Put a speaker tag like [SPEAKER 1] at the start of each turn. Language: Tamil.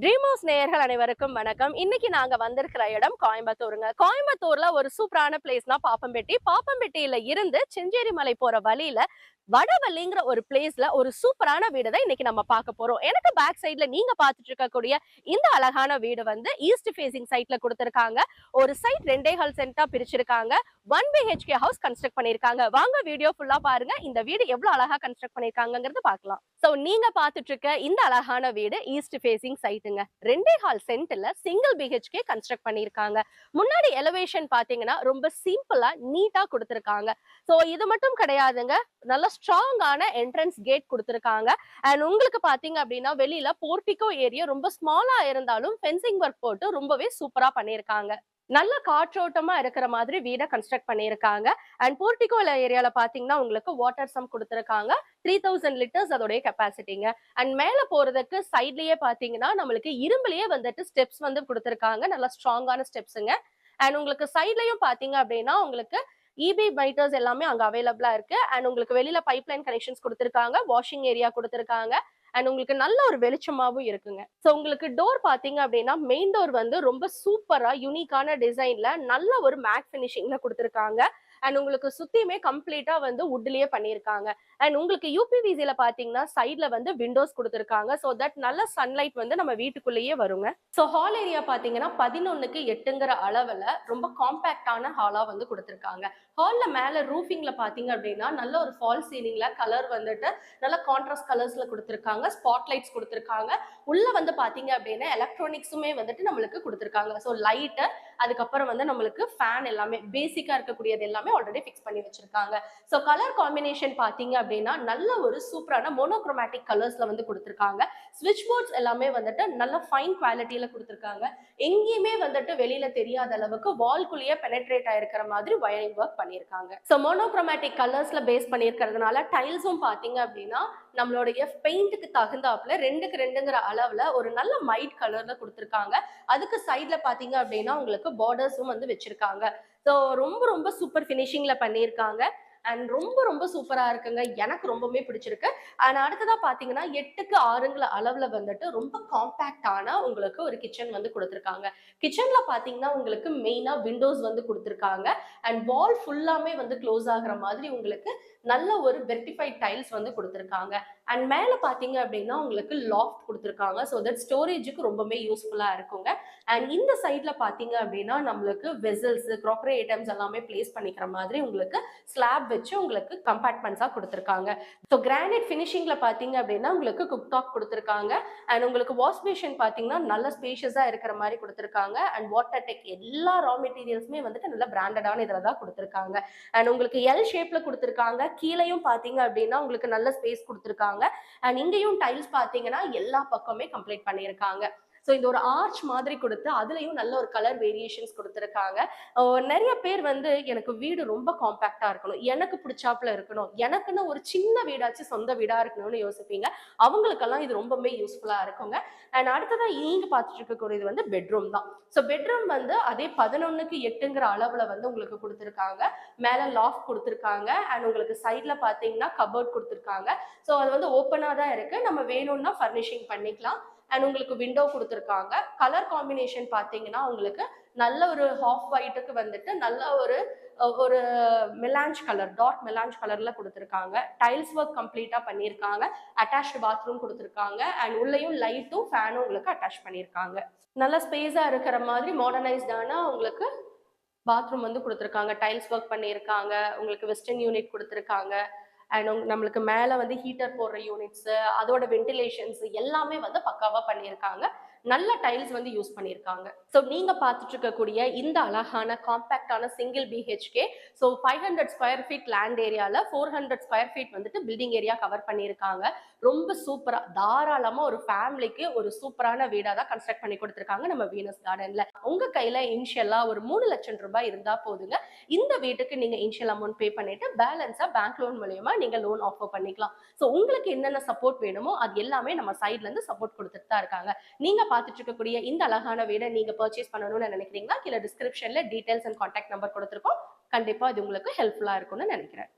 [SPEAKER 1] ட்ரீம் ஹவுஸ் நேயர்கள் அனைவருக்கும் வணக்கம். இன்னைக்கு நாங்க வந்திருக்கிற இடம் கோயம்புத்தூருங்க. கோயம்புத்தூர்ல ஒரு சூப்பரான பிளேஸ்னா பாப்பம்பட்டி. பாப்பம்பட்டியில இருந்து செஞ்சேரி மலை போற வழியில வடவள்ளிங்கிற ஒரு பிளேஸ்ல ஒரு சூப்பரான வீடு தான் இன்னைக்கு நம்ம பார்க்க போறோம். எனக்கு பேக் சைட்ல நீங்க பார்த்துட்டு இருக்கக்கூடிய இந்த அழகான வீடு வந்து ஈஸ்ட் ஃபேசிங் சைட்ல கொடுத்திருக்காங்க. ஒரு சைட் 2.5 சென்டா பிரிச்சிருக்காங்க. 1 BHK ஹவுஸ் கன்ஸ்ட்ரக்ட் பண்ணிருக்காங்க. வாங்க வீடியோ ஃபுல்லா பாருங்க. இந்த வீடு எவ்வளவு அழகா கன்ஸ்ட்ரக்ட் பண்ணிருக்காங்கங்கறது பார்க்கலாம். சோ நீங்க பார்த்துட்டு இருக்க இந்த அழகான வீடு ஈஸ்ட் ஃபேசிங் சைட்டுங்க. 2.5 சென்ட்ல சிங்கிள் BHK கன்ஸ்ட்ரக்ட் பண்ணிருக்காங்க. முன்னாடி எலிவேஷன் பாத்தீங்கன்னா ரொம்ப சிம்பிளா நீட்டா கொடுத்திருக்காங்க. சோ இது மட்டும் கிடையாதுங்க, நல்ல ஸ்ட்ராங்கான என்ட்ரன்ஸ் கேட் கொடுத்திருக்காங்க. அண்ட் உங்களுக்கு பாத்தீங்க அப்படின்னா வெளியில போர்டிகோ ஏரியா ரொம்ப ஸ்மாலா இருந்தாலும் ஃபென்சிங் ஒர்க் போட்டு ரொம்பவே சூப்பரா பண்ணிருக்காங்க. நல்ல காற்றோட்டமா இருக்கிற மாதிரி வீட கன்ஸ்ட்ரக்ட் பண்ணிருக்காங்க. அண்ட் போர்டிகோ ஏரியால பாத்தீங்கன்னா உங்களுக்கு வாட்டர் சம் கொடுத்திருக்காங்க. 3000 லிட்டர்ஸ் அதோடைய கெப்பாசிட்டிங்க. அண்ட் மேல போறதுக்கு சைட்லயே பாத்தீங்கன்னா நம்மளுக்கு இரும்புலயே வந்துட்டு ஸ்டெப்ஸ் வந்து கொடுத்திருக்காங்க. நல்ல ஸ்ட்ராங்கான ஸ்டெப்ஸுங்க. அண்ட் உங்களுக்கு சைட்லயும் பாத்தீங்க அப்படின்னா உங்களுக்கு இபி மீட்டர்ஸ் எல்லாமே அங்க அவைலபிளா இருக்கு. அண்ட் உங்களுக்கு வெளியில பைப்லைன் கனெக்ஷன்ஸ் கொடுத்திருக்காங்க. வாஷிங் ஏரியா கொடுத்திருக்காங்க. அண்ட் உங்களுக்கு நல்ல ஒரு வெளிச்சமாவும் இருக்குங்க. சோ உங்களுக்கு டோர் பாத்தீங்க அப்படின்னா மெயின் டோர் வந்து ரொம்ப சூப்பரா யூனிக்கான டிசைன்ல நல்ல ஒரு மேட் பினிஷிங்ல கொடுத்திருக்காங்க. அண்ட் உங்களுக்கு சுத்தியுமே கம்ப்ளீட்டா வந்து வுட்லயே பண்ணிருக்காங்க. அண்ட் உங்களுக்கு யூபிவிசில பாத்தீங்கன்னா சைட்ல வந்து விண்டோஸ் கொடுத்திருக்காங்க. சோ தட் நல்ல சன்லைட் வந்து நம்ம வீட்டுக்குள்ளேயே வருங்க. சோ ஹால் ஏரியா பாத்தீங்கன்னா 11க்கு 8ங்கிற அளவுல ரொம்ப காம்பாக்டான ஹாலா வந்து கொடுத்திருக்காங்க. ஹால்ல மேல ரூஃபிங்ல பாத்தீங்க அப்படின்னா நல்ல ஒரு ஃபால் சீலிங்ல கலர் வந்துட்டு நல்ல கான்ட்ராஸ்ட் கலர்ஸ்ல கொடுத்திருக்காங்க. ஸ்பாட் லைட்ஸ் கொடுத்திருக்காங்க. உள்ள வந்து பாத்தீங்க அப்படின்னா எலக்ட்ரானிக்ஸுமே வந்துட்டு நம்மளுக்கு கொடுத்திருக்காங்க. சோ லைட், அதுக்கப்புறம் வந்து நம்மளுக்கு ஃபேன் எல்லாமே பேசிக்கா இருக்கக்கூடியது எல்லாமே ஆல்ரெடி ஃபிக்ஸ் பண்ணி வச்சிருக்காங்க. சோ கலர் காம்பினேஷன் பாத்தீங்க அப்படின்னா நல்ல ஒரு சூப்பரான மோனோக்ரோமேட்டிக் கலர்ஸ்ல வந்து கொடுத்திருக்காங்க. ஸ்விட்ச் போர்ட்ஸ் எல்லாமே வந்துட்டு நல்ல ஃபைன் குவாலிட்டியில கொடுத்திருக்காங்க. எங்கேயுமே வந்துட்டு வெளியில தெரியாத அளவுக்கு வால்குள்ளேயே பெனட்ரேட் ஆயிருக்கிற மாதிரி வயரிங் ஒர்க் பண்ணிருக்காங்க. சோ மோனோக்ரோமேட்டிக் கலர்ஸ்ல பேஸ் பண்ணிருக்கிறதுனால டைல்ஸும் பாத்தீங்க அப்படின்னா நம்மளுடைய பெயிண்ட்டுக்கு தகுந்தாப்புல 2க்கு 2ங்கிற அளவுல ஒரு நல்ல மைட் கலர்ல கொடுத்திருக்காங்க. அதுக்கு சைட்ல பாத்தீங்க அப்படின்னா உங்களுக்கு பார்டர்ஸும் வந்து வச்சிருக்காங்க. சோ ரொம்ப ரொம்ப சூப்பர் ஃபினிஷிங்ல பண்ணியிருக்காங்க. அண்ட் ரொம்ப ரொம்ப சூப்பரா இருக்குங்க. எனக்கு ரொம்பவே பிடிச்சிருக்கு. அண்ட் அடுத்ததா பாத்தீங்கன்னா 8க்கு 6ங்கிற அளவுல வந்துட்டு ரொம்ப காம்பாக்டான உங்களுக்கு ஒரு கிச்சன் வந்து கொடுத்திருக்காங்க. கிச்சன்ல பாத்தீங்கன்னா உங்களுக்கு மெயினா விண்டோஸ் வந்து கொடுத்திருக்காங்க. அண்ட் வால் ஃபுல்லாமே வந்து க்ளோஸ் ஆகுற மாதிரி உங்களுக்கு நல்ல ஒரு வெர்டிஃபைட் டைல்ஸ் வந்து கொடுத்திருக்காங்க. அண்ட் மேல பாத்தீங்க அப்படின்னா உங்களுக்கு லாஃப்ட் கொடுத்திருக்காங்க. ஸோ தட் ஸ்டோரேஜுக்கு ரொம்பவே யூஸ்ஃபுல்லா இருக்குங்க. அண்ட் இந்த சைட்ல பாத்தீங்க அப்படின்னா நம்மளுக்கு வெசல்ஸ், க்ராக்கரி ஐட்டம்ஸ் எல்லாமே பிளேஸ் பண்ணிக்கிற மாதிரி உங்களுக்கு ஸ்லாப் வச்சு உங்களுக்கு கம்பார்ட்மெண்ட்ஸா கொடுத்திருக்காங்க. ஸோ கிரானைட் ஃபினிஷிங்ல பாத்தீங்க அப்படின்னா உங்களுக்கு குக் டாப் கொடுத்திருக்காங்க. அண்ட் உங்களுக்கு வாஷ் பேஷன் பாத்தீங்கன்னா நல்ல ஸ்பேஷியஸா இருக்கிற மாதிரி கொடுத்திருக்காங்க. அண்ட் வாட்டர் டெக் எல்லா ரா மெட்டீரியல்ஸுமே வந்துட்டு நல்ல பிராண்டடான இதுல தான் கொடுத்திருக்காங்க. அண்ட் உங்களுக்கு எல் ஷேப்ல கொடுத்திருக்காங்க. கீழையும் பாத்தீங்க அப்படின்னா உங்களுக்கு நல்ல ஸ்பேஸ் கொடுத்திருக்காங்க. அண்ட் இங்கேயும் டைல்ஸ் பாத்தீங்கன்னா எல்லா பக்கமே கம்ப்ளீட் பண்ணியிருக்காங்க. சோ இந்த ஒரு ஆர்ச் மாதிரி கொடுத்து அதுலயும் நல்ல ஒரு கலர் வேரியேஷன்ஸ் கொடுத்திருக்காங்க. நிறைய பேர் வந்து எனக்கு வீடு ரொம்ப காம்பாக்டா இருக்கணும், எனக்கு பிடிச்சாப்புல இருக்கணும், எனக்குன்னு ஒரு சின்ன வீடாச்சு சொந்த வீடா இருக்கணும்னு யோசிப்பீங்க. அவங்களுக்கெல்லாம் இது ரொம்பவே யூஸ்ஃபுல்லா இருக்குங்க. அண்ட் அடுத்ததான் நீங்க பார்த்துட்டு இருக்கக்கூடியது வந்து பெட்ரூம் தான். ஸோ பெட்ரூம் வந்து அதே 11க்கு 8ங்கிற அளவுல வந்து உங்களுக்கு கொடுத்திருக்காங்க. மேல லாஃப்ட் கொடுத்திருக்காங்க. அண்ட் உங்களுக்கு சைட்ல பாத்தீங்கன்னா கபோர்ட் கொடுத்திருக்காங்க. ஸோ அது வந்து ஓப்பனா தான் இருக்கு. நம்ம வேணும்னா ஃபர்னிஷிங் பண்ணிக்கலாம். அண்ட் உங்களுக்கு விண்டோ கொடுத்திருக்காங்க. கலர் காம்பினேஷன் பாத்தீங்கன்னா உங்களுக்கு நல்ல ஒரு ஹாஃப் ஒயிட்டுக்கு வந்துட்டு நல்ல ஒரு ஒரு மெலாஞ்ச் கலர், டார்க் மெலாஞ்ச் கலர்ல கொடுத்திருக்காங்க. டைல்ஸ் ஒர்க் கம்ப்ளீட்டா பண்ணியிருக்காங்க. அட்டாச்டு பாத்ரூம் கொடுத்திருக்காங்க. அண்ட் உள்ளேயும் லைட்டும் ஃபேனும் உங்களுக்கு அட்டாச் பண்ணியிருக்காங்க. நல்ல ஸ்பேஸா இருக்கிற மாதிரி மாடர்னைஸ்டான உங்களுக்கு பாத்ரூம் வந்து கொடுத்திருக்காங்க. டைல்ஸ் ஒர்க் பண்ணியிருக்காங்க. உங்களுக்கு வெஸ்டர்ன் யூனிட் கொடுத்திருக்காங்க. அண்ட் நம்மளுக்கு மேல வந்து ஹீட்டர் போடுற யூனிட்ஸ், அதோட வென்டிலேஷன்ஸ் எல்லாமே வந்து பக்காவா பண்ணியிருக்காங்க. நல்ல டைல்ஸ் வந்து யூஸ் பண்ணியிருக்காங்க. ஸோ நீங்க பார்த்துட்டு இருக்கக்கூடிய இந்த அழகான காம்பாக்டான single BHK, so 500 square feet land ஏரியால 400 ஸ்கொயர் ஃபீட் வந்துட்டு பில்டிங் ஏரியா கவர் பண்ணியிருக்காங்க. ரொம்ப சூப்பரா தாராளமா ஒரு ஃபேமிலிக்கு ஒரு சூப்பரான வீடா தான் கன்ஸ்ட்ரக்ட் பண்ணி கொடுத்திருக்காங்க நம்ம வீனஸ் கார்டன்ல. உங்க கையில இனிஷியலா ஒரு 3 லட்சம் ரூபாய் இருந்தா போதுங்க. இந்த வீட்டுக்கு நீங்க இனிஷியல் அமௌண்ட் பே பண்ணிட்டு பேலன்ஸா பேங்க் லோன் மூலமா நீங்க லோன் ஆஃபர் பண்ணிக்கலாம். சோ உங்களுக்கு என்னென்ன சப்போர்ட் வேணுமோ அது எல்லாமே நம்ம சைட்ல இருந்து சப்போர்ட் கொடுத்துட்டு தான் இருக்காங்க. நீங்க பார்த்துட்டு இருக்கக்கூடிய இந்த அழகான வீடை நீங்க பர்ச்சேஸ் பண்ணணும்னு நினைக்கிறீங்களா? கீழே டிஸ்கிரிப்ஷன்ல டீடைல்ஸ் அண்ட் கான்டாக்ட் நம்பர் கொடுத்திருக்கோம். கண்டிப்பா இது உங்களுக்கு ஹெல்ப்ஃபுல்லா இருக்கும்னு நினைக்கிறேன்.